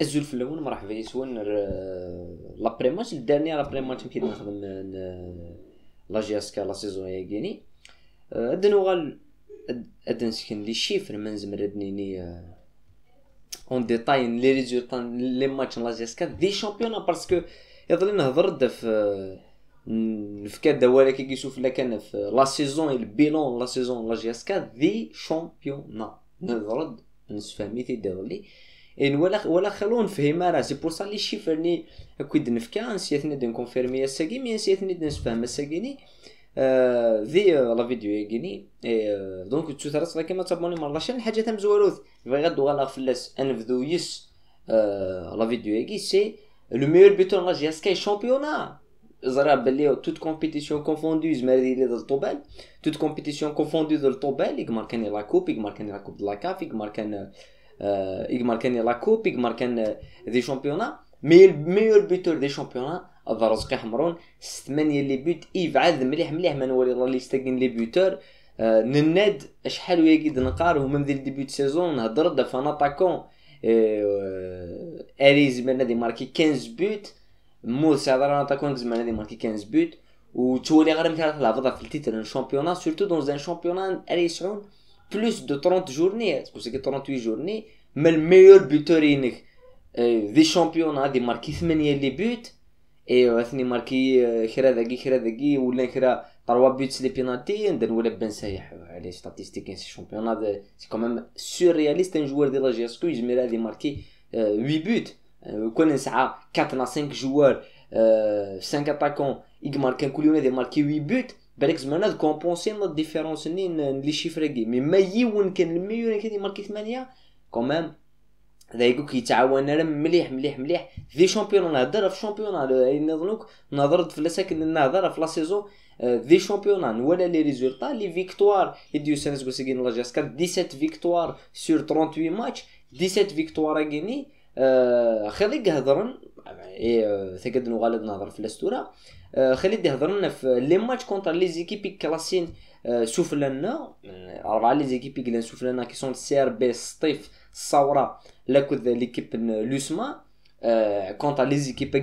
الزول في الاول مرحبا يسون لابري ماتش الداني لابري ماتش كي نخدم لا جي اس كا لا سيزون ياكيني ادنو غال ادنسكن لي شيفر من زمردنيني اون ديتاي لي ريزولطا لي ماتش لا جي اس كا دي شامبيون باسكو يظل نهضر في كاد ولا كي يشوف لا كان في لا سيزون البيلون لا سيزون لا جي اس كا دي شامبيون نهضر نسفهمي تيديرلي ان ولا خلون نفهم راه سي بور سا لي شيفرني كويد نفكا نسيتني دون كونفيرمي الساكي مي نسيتني نسفهم الساكيني في لا فيديو ياكيني دونك تشوف كيما تابوني مع لاشين حاجه تم زواروث بغا غدو غالا فلاس انفذو يس لا فيديو ياكي سي لو ميور بيتون لا جي اس كاي شامبيونا زرا باللي توت كومبيتيسيون كونفوندو زمري لي دال طوبال توت كومبيتيسيون كونفوندو دال طوبال يغماركاني لا كوب يغماركاني لا كوب دو لا كاف يغماركان يغماركاني لا كوب يغماركان دي شامبيونا مي ميور بيتور دي شامبيونا هذا رزقي حمرون 8 لي بوت يفعل مليح مليح ما نوري لا ليستاكين لي بوتور نناد شحال وياكيد نقار هما من ديبي دو سيزون نهضر دا فان اتاكون اريز من دي ماركي 15 بوت موسى هذا اتاكون زمان دي ماركي 15 بوت وتولي غير مثال لعبه في التيتر الشامبيونات سورتو دون ان شامبيونات اريسون بلوس دو 30 جورني سكو 38 جورني من الميور بوتورينك دي شامبيونات دي ماركي 8 لي بوت ايوا ثني ماركي خيرا ذاكي ولا خيرا 3 بوت لي بينالتي ندير ولا بن سايح على ستاتيستيك سي شامبيونات سي كوميم سورياليست ان جوار دي لا جي اس كو يجمر هذه ماركي 8 بوت كون نسعى 4 لا 5 جوار 5 اتاكون يماركان كل يوم دي ماركي 8 بوت بالك زعما كومبونسي لا ديفيرونس لي شيفركي مي ما يون كان الميور كان ماركي 8 كوميم هذا يقولك يتعاون راه مليح مليح مليح في شامبيون نهضر في شامبيون نظنوك نهضر في لساكن نهضر في لا سيزون في شامبيون ولا لي ريزولطا لي فيكتوار يديو سانس كوسيغين لا جاسكا 17 فيكتوار سور 38 ماتش 17 فيكتوار غيني خليك هضرن ثقد نغالد نهضر في الاستوره خليك يهضرنا في لي ماتش كونتر لي زيكيبي كلاسين سفلنا 4 لي زيكيبي كلان سفلنا كي سون سي ار بي سطيف الصوره لاكود ليكيب لوسما كونتر لي زيكيب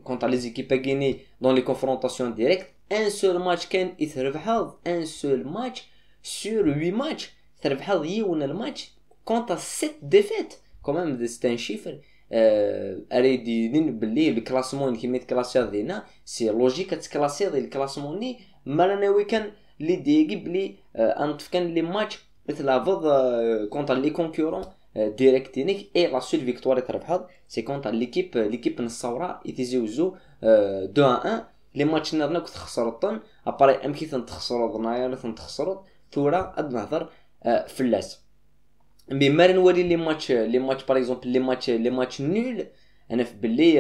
كونتر لي زيكيب غيني دون لي كونفرونطاسيون ديريكت ان سول ماتش كان يتربحوا ان سول ماتش سور 8 ماتش تربحوا يون الماتش كونتر 7 ديفيت كومام سي ان شيفر اريدين باللي الكلاسمون كيما يتكلاسيا دينا سي لوجيك تكلاسيا ديال الكلاسمون ني مارانا ويكان لي ديغي بلي انت كان لي ماتش تلعب كونتر لي كونكورون ديريكتينيك اي لا سول فيكتوار تربحها سي كونتر ليكيب نصاورا يتيزيوزو 2-1 لي ماتش نادنا كنت خسرتن اباري امكن تخسروا ضنايا تخسروا ثورا اد نهضر فلاس مي ما نوري لي ماتش باغ اكزومبل لي ماتش نول انا في باللي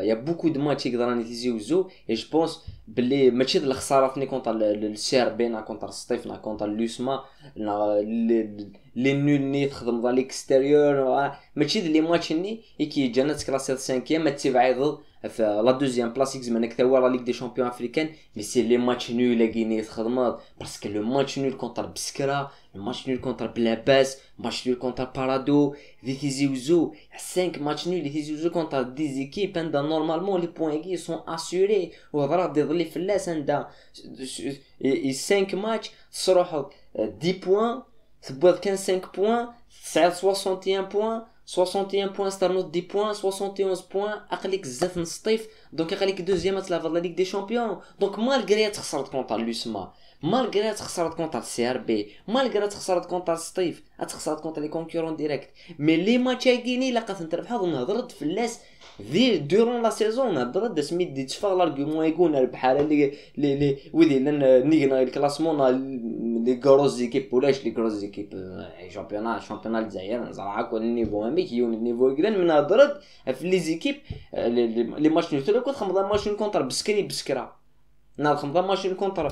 يا بوكو دو ماتش يقدر نتيزيوزو اي جو بونس باللي ماشي الخساره فني كونتر السيربينا كونتر ستيفنا كونتر لوسما لي نول ني تخدم ضا ليكستيريور ماشي لي ماتش ني كي جانا تكلاسي 5 ما تبعيض في لا دوزيام بلاصيك زعما كتاوا لا ليغ دي شامبيون افريكان مي سي لي ماتش نول لاكيني تخدم باسكو لو ماتش نول كونتر بسكرا ماتش نول كونتر بلاباس ماتش نول كونتر بارادو دي تيزيوزو 5 ماتش نول دي تيزيوزو كونتر دي زيكيب عندها نورمالمون لي بوين كي سون اسيوري وهضره ديضلي فلاس عندها 5 ماتش تصروح 10 بوين تبوض كان 5 بوين 61 بوين 61 بوين ستارنوت 10 بوين 71 بوين اقليك زات نصطيف دونك اقليك دوزيام تلعب لا ليغ دي شامبيون دونك مالغري تخسرت كونتر لوسما مالغري تخسرت كونتر سي ار بي مالغري تخسرت كونتر ستيف تخسرت كونتر لي كونكورون ديريكت مي لي ماتش كيني لقات نتربحها ونهضرت في اللاس في دورون لا سيزون هضرت سميت دي تفاغ لارغومون يكون بحال لي ويدي لان نيغنا الكلاسمون لي غروز زيكيب ولاش لي غروز زيكيب شامبيونات الجزائر زرعا كون النيفو امي كيون النيفو كدان من هضرت في لي زيكيب لي ماتش نوتو كنت خمض ماتش كونتر بسكرا نهار خمض ماتش كونتر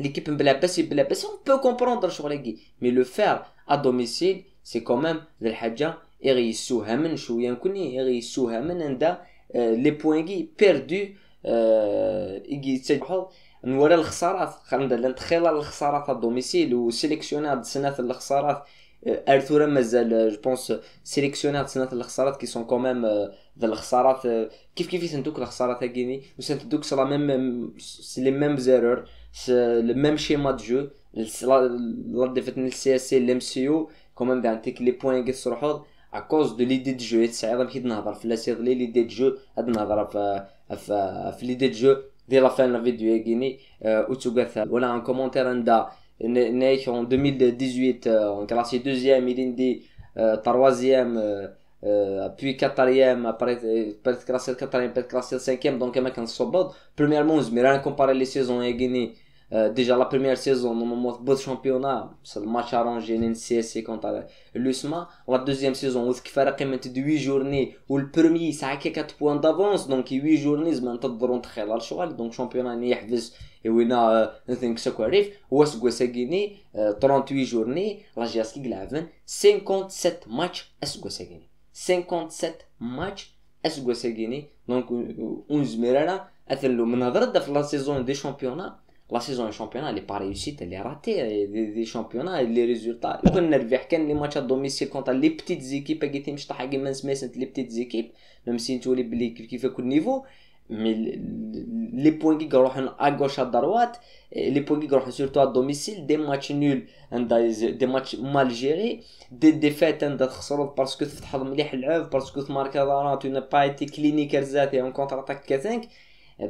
l'équipe بلا باس on peut comprendre شغل mais le faire à domicile c'est quand même الحاجه يغيسوها من شويه يمكن يغيسوها من عند لي بوين كي بيردو يجي تسجل نورا الخسارات خلينا نتخيل الخسارات على الدوميسيل وسيليكسيوني هاد السنه الخسارات ارثورا مازال جو بونس سيليكسيوني هاد السنه الخسارات كي سون كوميم ذا الخسارات كيف يسندوك الخسارات هاكيني يسندوك سي لا ميم سي لي ميم زيرور لو ميم شيما دو جو لا ديفتني السي اس سي الام سي يو كوميم دانتيك لي بوين كيصروحو à cause de l'idée de jeu ساعات كي نهضر في لا سيغلي ليدي دو جو هاد نهضر في ليدي دو جو ديال لا فان لا فيديو ياكيني وتوغاثا ولا ان كومونتير عندها نايك en 2018 on classé deuxième il indi troisième puis quatrième après peut-être classé quatrième peut-être classé cinquième donc كما كان صوبود premièrement زميرا comparer les saisons يا غيني déjà la première saison normalement beau championnat c'est le match arrangé en CSC contre l'USMA la deuxième saison où فرق قيمه 8 journées ou le premier ça a 4 points d'avance donc 8 journées زعما تقدروا نتخيلوا الشغل donc championnat يحبس وينا نثينك سكواريف هو سكوساغيني 38 جورني لا جاسكي لعبن 57 ماتش اسكوساغيني 57 ماتش اسكوساغيني دونك اون زميرانا اثلو من هضرت في لا سيزون دي شامبيونا لا سيزون شامبيونا لي با ريوسيت لي راتي دي شامبيونا لي ريزولطا كنا نربح كان لي ماتش دوميسيل كونتر لي بتيت زيكيب كيتي مش طاح كيما سميت لي بتيت زيكيب ميم سي نتولي بلي كيف كل نيفو mais les points qui gagnent à gauche à droite les points qui gagnent surtout à domicile des matchs nuls des matchs mal gérés des défaites parce que تفتح مليح اللعب parce que marqué tu n'as pas été clinique et en contre-attaque كذاك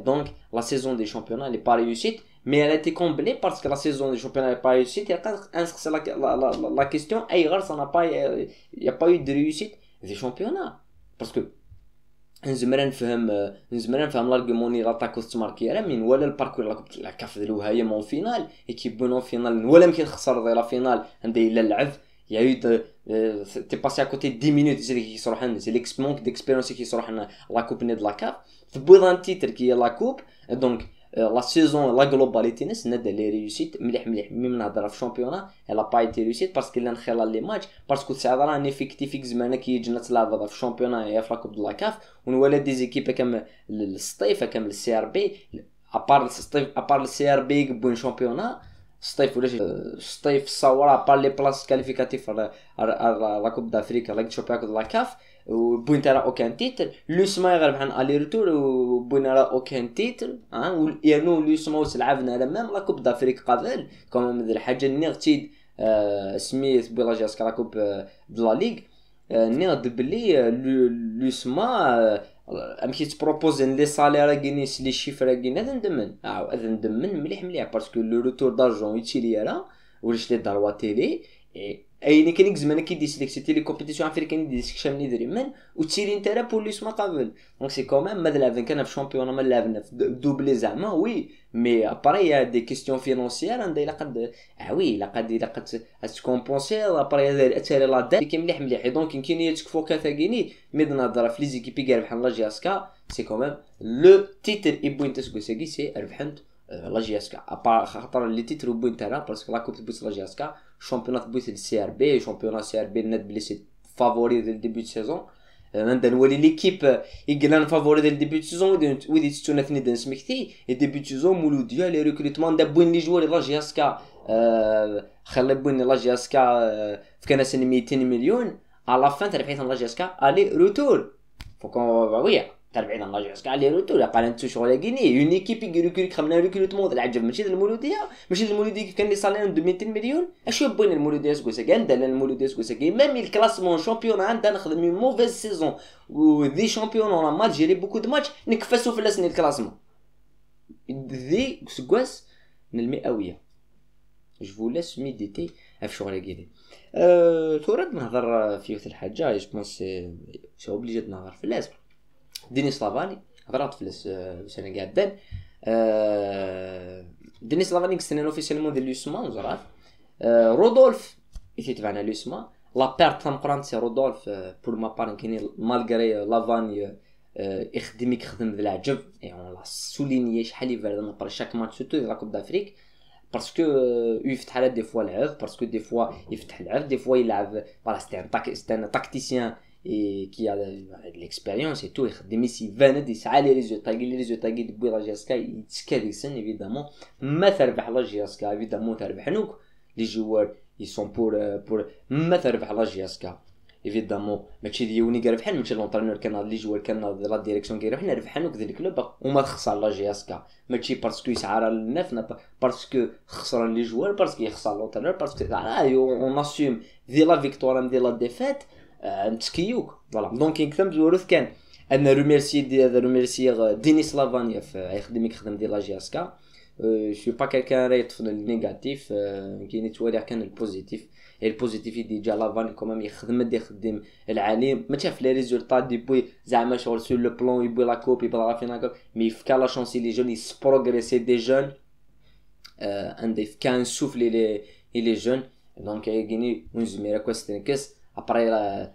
donc la saison des championnats elle est pas réussie mais elle a été comblée parce que la saison des championnats n'est pas réussie c'est la question ça n'a pas il y a pas eu de réussite des championnats parce que نزمر نفهم لارغومون ني لاطاكو تماركي راه من ولا الباركور لا كاف ديالو هي مون فينال ايكيب بون فينال ولا يمكن خسر ديال لا فينال عندي الا اللعب يا يو تي باسي ا كوتي 10 مينوت زي كيصروح لنا سي ليكسبونك ديكسبيريونس كيصروح لنا لا كوب ني د لا كاف تبوض تيتر كي لا كوب دونك لا سيزون لا غلوباليتي نس ندا لي ريوسيت مليح مي نهضر في الشامبيونا الا با ايتي ريوسيت باسكو لا نخلال لي ماتش باسكو ساعه راه افيكتيف زعما كي يجينا تلعب في الشامبيونا يا في لا كوب د لا كاف ونولى دي زيكيب كام السطيف كام السي ار بي ابار السطيف ابار السي ار بي يقبون شامبيونا السطيف ولا السطيف الصوره ابار لي بلاص كاليفيكاتيف لا كوب دافريكا لا تشامبيون د لا كاف وبوين ترى اوكان تيتر لوسما يغلب عن الي روتور وبوين راه اوكان تيتر يعني لوسما وسلعبنا على ميم لا كوب دافريك قبل كوم من الحاجه نيغتيد سميت بلا جاسكا لا كوب د لا ليغ نيغد بلي لوسما امشي تبروبوزين لي سالير كينيس لي شيفر كاين هذا ندمن هذا ندمن مليح باسكو لو روتور دارجون يتيلي راه ولاش لي داروا تيلي ايني كاين زعما كيدي سيليكسيتي لي كومبيتيسيون افريكان دي سكشام لي دري من وتيري نتا بوليس ما قبل دونك سي كوميم ما لعبنا كان في شامبيون ما لعبنا في دوبلي زعما وي مي ابري يا دي كيستيون فينونسيير عندي لقد وي لقد تكومبونسي ابري هذا اتاري لا ديت كي مليح دونك كاين يتكفو كاثاكيني مي نهضر في لي زيكيبي كاع بحال لا جاسكا سي كوميم لو تيتر ايبوين تسكوساكي سي ربحت لا جاسكا ابار خاطر لي تيتر بوين تاعها باسكو لا كوب تبوس لا جاسكا شامبيونات بويس السي ار بي شامبيونات سي ار بي ناد بلي سي فافوري ديال ديبي سيزون عندنا نولي ليكيب يقلنا فافوري ديال ديبي سيزون ودي تستونا ثني دان سميكتي ديبي سيزون مولوديا لي ريكروتمون دابوين لي جوار لا جاسكا خلي بوين لا جاسكا في كان سن 200 مليون على فان تربحيت لا جاسكا الي روتور فوكون وي تربعين الله جاسكا على روتور قال انت شغل كيني اون ايكيب يريكروت خمنا ريكروتمون العجب ماشي المولوديه كيف كان لي صالير 200 مليون اش يبون المولوديه سكوسا عندنا المولوديه سكوسا ميم الكلاسمون شامبيون عندنا ناخذ من موفيز سيزون ودي شامبيون اون مال جيري بوكو دو ماتش نكفسوا في لسني الكلاسمون دي سكواس من المئويه جو فولاس ميديتي في شغل كيدي تورد نهضر في وقت الحاجه جو بونس سي اوبليجي نهضر في لازم دينيس لافاني هضرات في السنه قاعدين دينيس لافاني كستنانو اوفيسيالمون ديال لوسما وزراف رودولف يتبعنا لوسما لا بيرت تاع سي رودولف بور ما بار كاين مالغري لافاني يخدم ذا العجب اون لا سوليني شحال يفرد نبر شاك ماتش سورتو لا كوب دافريك باسكو يفتح على دي فوا العرض باسكو دي فوا يفتح العرض دي فوا يلعب فوالا ستان تاكتيسيان et qui a de l'expérience et tout يخدم يسيفاند يسعى لي ريزولتا كي دبي لا جاسكا يتسكاديسن ايفيدامون ما تربح لا جاسكا ايفيدامون تربح نوك لي جوار ils sont pour ما تربح لا جي اس كا ايفيدامون ماشي ديوني كيربحان ماشي لونطرينور كان هاد لي جوار كان هاد لا ديريكسيون كيربحان ربحان وكذا الكلوب وما تخسر لا جي اس كا ماشي باسكو يسعر الناف باسكو خسران لي جوار باسكو يخسر لونطرينور باسكو اون اسيوم دي لا فيكتوار دي لا ديفيت نتسكيوك فوالا دونك يكتم الورث كان انا روميرسي دينيس لافانيا في يخدم ديال لا جي اس كا جو با كالكان رايت في النيجاتيف كاين توالي كان البوزيتيف البوزيتيف ديجا لافاني كومام يخدم العالي ما شاف لي ريزولطا ديبوي زعما شغل سور لو بلون يبوي لا كوب يبغى لا فينا مي فكا لا شونسي لي جون يسبروغريسي دي جون عندي كان سوفلي لي جون دونك يجيني ونزميرا كوستنكس ابري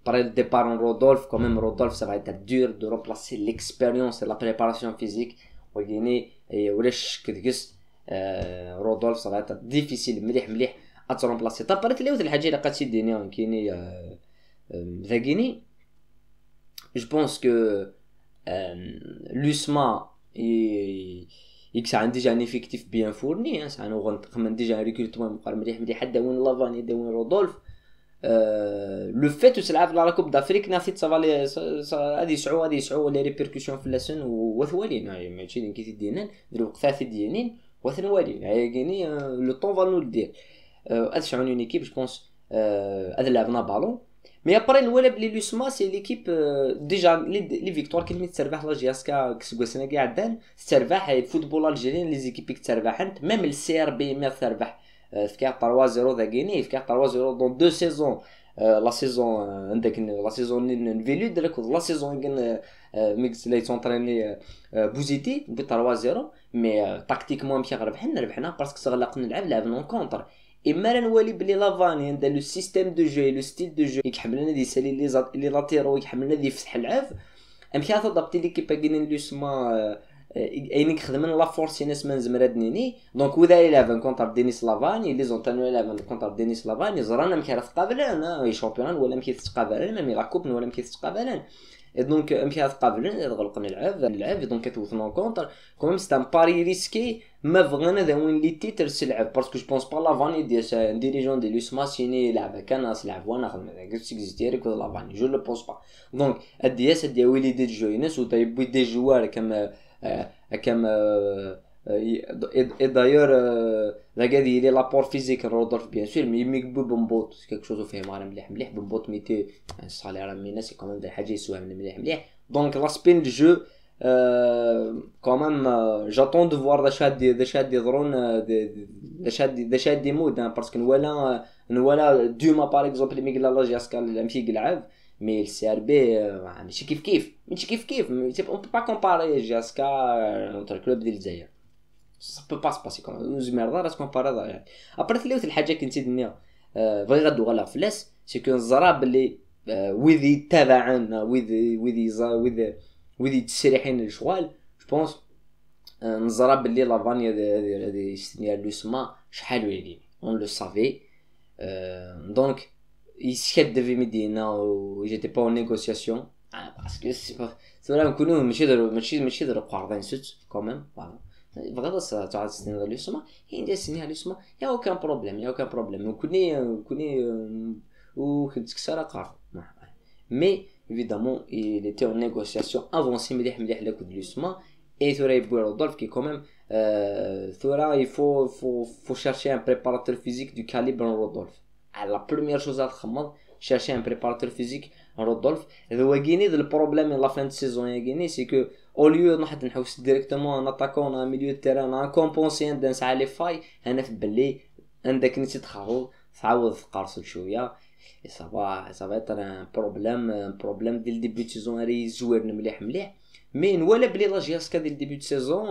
Après le départ en Rodolphe, quand même Rodolphe ça va être dur de remplacer l'expérience et la préparation physique et Rodolphe ça va être difficile مليح à te remplacer. T'as parlé de الحاجة اللي قد تديني كيني ذاكيني je pense que l'USMA ça a déjà un effectif bien fourni ça a déjà un recrutement مليح حتى وين لافاني داوين رودولف لو فيت تلعب لا كوب دافريك نافيت صافالي هادي يسعو لي ريبيركوسيون في اللسن وثوالين ماشي كي تدينن درو وقتات ديالين وثوالين هاكيني لو طون فالو دير هاد شعون اون ايكيب جو بونس هاد لعبنا بالون مي ابري نولى بلي لوسما سي ليكيب ديجا لي فيكتوار كلمه تربح لا جي اس كا كسكوسنا كاع دان تربح الفوتبول الجيريان لي زيكيبيك تربحن ميم السي ار بي ما تربح فكاع 3-0 ذاكيني فكاع 3-0 دون دو سيزون لا سيزون عندك لا سيزون نفيلو درك لا سيزون كان ميكس لي تونطريني بوزيتي ب 3-0 مي تاكتيكمون مشي ربحنا باسكو تغلقنا لعب نون كونتر اما نولي بلي لافاني عندها لو سيستيم دو جو لو ستيل دو جو يحملنا دي سالي لي لاتيرو يحملنا دي يفتح العاب مشي تضبطي ليكيب كاين لو سما اينك خدمنا لا فورسي ناس من زمرادنيني دونك وذا 11 كونتر دينيس لافاني لي زونتانو 11 كونتر دينيس لافاني زرانا مكي تقابلان اي شامبيون ولا مكي تقابلان مي لا كوب ولا مكي تقابلان دونك مكي تقابلان غلقنا نلعب دونك كتوثنا كونتر كوميم سي ان باري ريسكي ما فغانا ذا وين لي تيتر سلعب باسكو جو بونس با لافاني ديال ديريجون دي لوسما سيني لعبه كان لعب وانا خدمه قلت اكزيستيريك ولا لافاني جو لو بونس با دونك ادياس ديال ويلي دي جوينس وتايبوي دي جوار كما et d'ailleurs la gars il est l'apport physique Rodolphe bien sûr mais il بمبوط quelque chose fait مارا مليح بمبوط ميتي الصالير مينا سي كمان دي حاجه يسوى مليح donc l'aspect du jeu quand même j'attends de voir des chats يظهرون des chats des modes parce que ولا دوما par exemple ميغلا لا جاسكا مشي يلعب مي السي ار بي ماشي كيف اون بو با كومباري جاسكا نوتر كلوب ديال الجزائر سا بو با سباسي كوم زمير راس كومبارا يعني ابري ثلاث الحاجه كنتي دنيا بغي غدو غلا فلاس سي كون الزراب اللي ويذي تابعنا ويذي تسريحين الشغال جو بونس نزراب اللي لافانيا هذه يستنيا لوسما شحال ويلي اون لو سافي دونك يسكت دافي مدينة و جيتي با اون نيغوسياسيون باسكو سي با سولا نكونو ماشي درو قارضين ست كوميم فوالا بغيت تعاد تستنى لوسما هي ندير سنيها لوسما يا اوكان بروبليم كوني و كنت كسر قارض مي évidemment il était en négociation avancée مليح لكود لوسما et ثورا يبوي رودولف كي كوميم ثورا il faut chercher un préparateur physique du calibre Rodolphe. La première chose à faire, chercher un préparateur physique, Rodolphe. Et le problème de la fin de saison, c'est que au lieu de nous directement en attaquant un milieu de terrain, en compensant d'un salle les failles, on a fait belé, un déclenché de chaos, ça va être carré شوية, et ça va être un problème dès le début de saison, les joueurs ne مليح. Mais nous voilà بلي لا جياسكا dès le début de saison,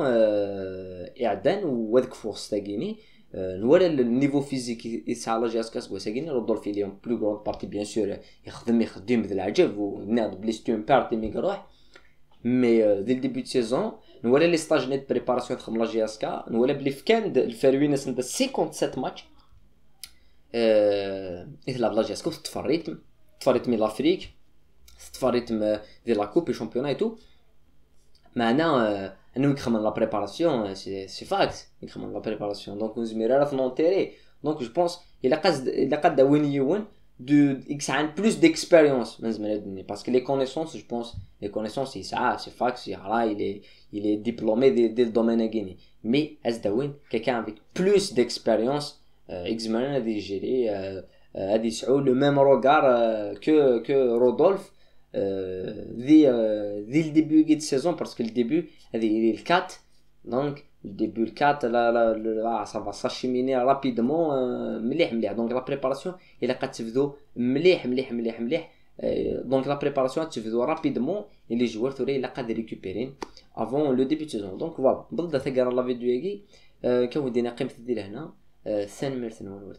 إعدان وذاك فورس تاعيني. نورا النيفو فيزيك يسعى لا جاسكا سكوساكين رودولف اليوم بلو غروند بارتي بيان سور يخدم ذا العجب وناض بليستون بارتي مي يروح مي دي الديبي دو سيزون نورا لي ستاج نيت بريباراسيون تخدم لا جاسكا نورا بلي فكان الفروينس عندها 57 ماتش يلعب لا جاسكا تفريت مي لافريك تفريت ديال لا كوب شامبيون اي تو معنا انه يخمم لا بريباراسيون سي فاكت يخمم لا بريباراسيون دونك زميرة راه في نونتيري دونك جو بونس الا قد وين يون دو اكس عن بلوس ديكسبيريونس من زميرة الدنيا باسكو لي كونيسونس جو بونس لي كونيسونس يسعى سي فاكت يعرى il est diplômé dès le domaine guinéen mais ازدوين quelqu'un avec plus d'expérience examiner غادي يجي غادي يسعو لو ميم روغار كو رودولف dès le début de saison parce que le début il est le 4 donc le début le 4 là ça va s'acheminer rapidement مليح donc la préparation il قد تبدو مليح donc la préparation تبدو rapidement et les joueurs ثوري الا قادر récupérer avant le début de saison donc voilà بالضبط تقرا لا فيديو هاكي كان ودينا قيمه ديال هنا ثاني مرتين